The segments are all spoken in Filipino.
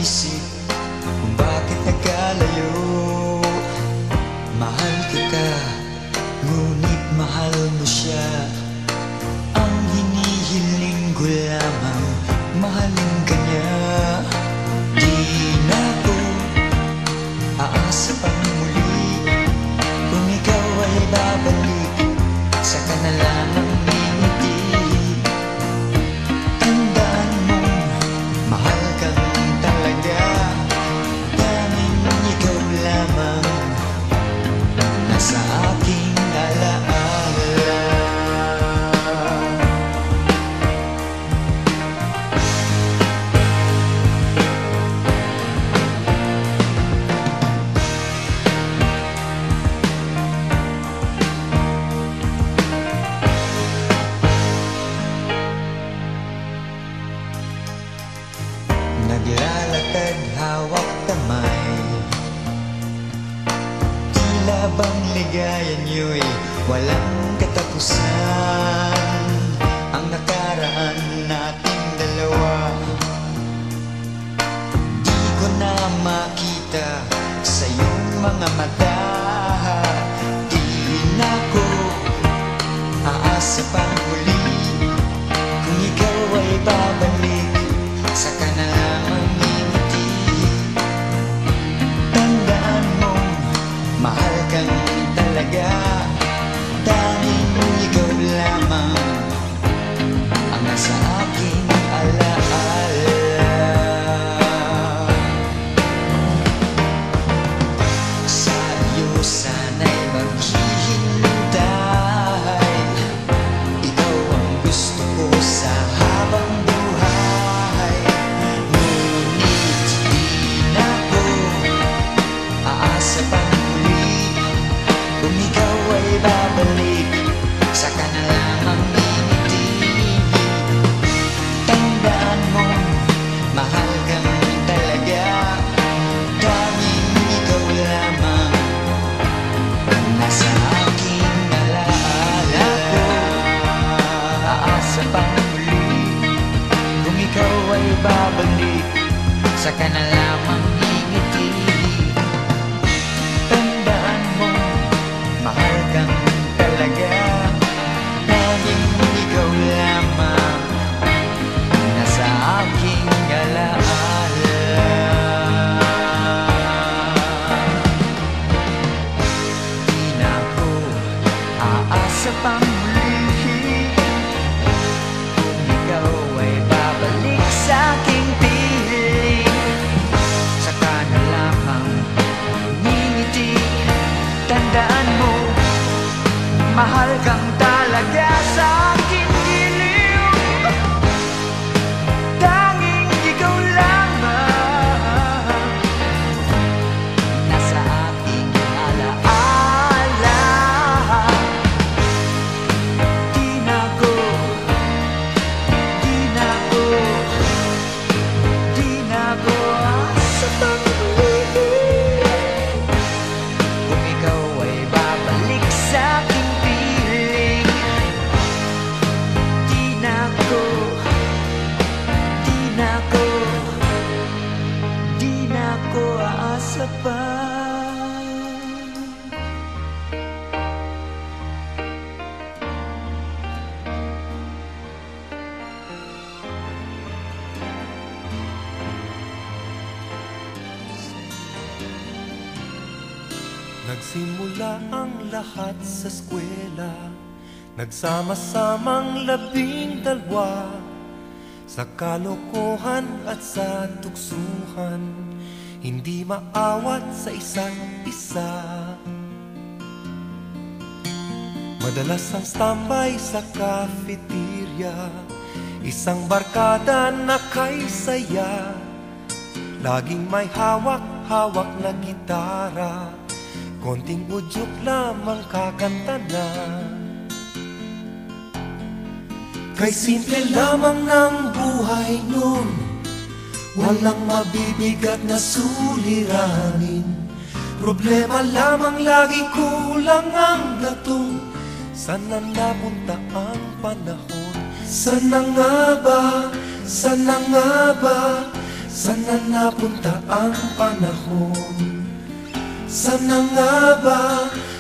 isip kung bakit nagkalayo. Mahal kita, ngunit mahal mo siya. Ang hinihiling ko lamang, mahalin ka niya. Di na ako aasa pang muli, kung ikaw ay babalik, saka na lamang ngingiti. Tandaan mong mahal kang talaga, tanging ikaw lamang nasa aking alaala. Naglalakad hawak kamay, tila bang ligaya niyo'y walang katapusan. Ang nakaraan nating dalawa, di ko na makita sa iyong mga mata. Di na ko aasa pang huli, kung ikaw ay babalik, saka na lamang ngingiti. Tandaan mong mahal kang talaga, tanging ikaw lamang ang nasa aking alaala. Sa iyo sana'y maghihintay, ikaw ang gusto ko sa habang buhay. Ngunit di na ko aasa pang muli, kung ikaw ay babalik, saka na lamang ngingiti. Tandaan mong mahal kang talaga, tanging ikaw lamang ang nasa aking alaala. Aasa pang muli, kung ikaw ay babalik, saka na lamang ngingiti. Tandaan mo, mahal kang talaga, tanging ikaw lamang nasa aking alaala. Di na ako aasa pang muli, kung ikaw ay babalik sa aking piling, saka na lamang ngingiti. Tandaan mo, mahal kang talaga sa aking giliw, tanging ikaw lamang nasa aking alaala. Di na ko, di na ko, di na ko aasa pang muli, kung ikaw ay babalik sa aking piling. Di na ko, di na ko, di na ko aasa pa. Nagsimula ang lahat sa eskwela, nagsama-samang 12, sa kalokohan at sa tuksuhan, hindi maawat sa isa't isa. Madalas ang standby sa cafeteria, isang barkada na kay saya, laging may hawak-hawak na gitara, konting udyok lamang kakanta na. Kay simple lamang ng buhay nun, walang mabibigat na suliranin. Problema lamang lagi, kulang ang gatong. Sana napunta ang panahon? Sana nga ba? Sana nga ba? Sana napunta ang panahon? Sana nga ba?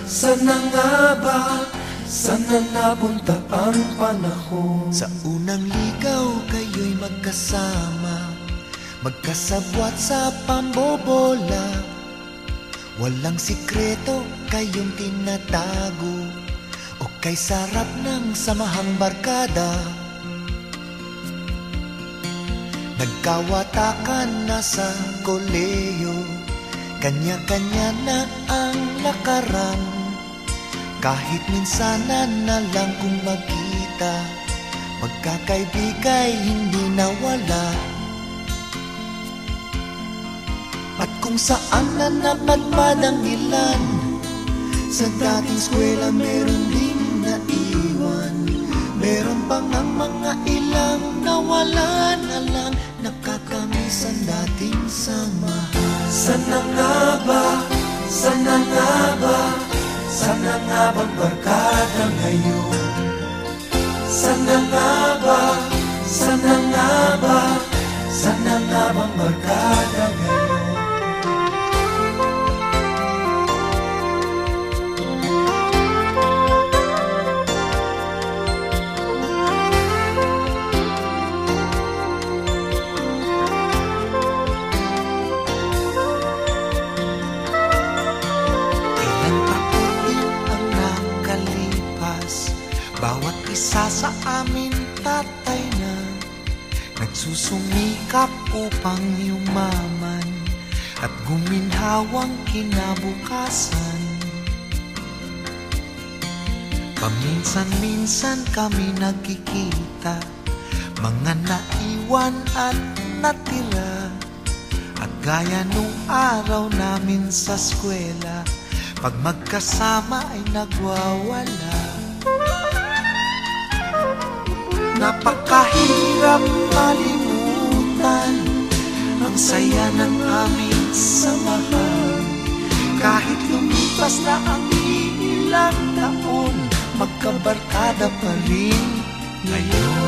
Sana nga ba? Sana napunta ang panahon? Sa unang ligaw kayo'y magkasama, magkasabwat sa pambobola. Walang sikreto kayong tinatago, o kay sarap ng samahang barkada. Nagkawatakan na sa koleyo, kanya-kanya na ang lakaran. Kahit minsanan na lang kung magkita, magkakaibigay hindi nawala. At kung saan na napadpad ang ilan, sa dating eskwela meron din naiwan. Meron pang ang mga ilang nawala na lang, nakakamiss ang dating samahan. Sana nga ba? Sana nga ba? Sana nga bang barkada ngayon? Sana nga ba? Sana nga ba? Sana nga bang barkada ngayon? Bawat isa sa amin tatay na nagsusumikap upang yumaman at guminhawang kinabukasan. Paminsan-minsan kami nagkikita, mga naiwan at natira. At gaya nung araw namin sa eskwela, pag magkasama ay nagwawala. Napakahirap malimutan ang saya ng aming samahan. Kahit lumipas na ang ilang taon, magkabarkada pa rin ngayon.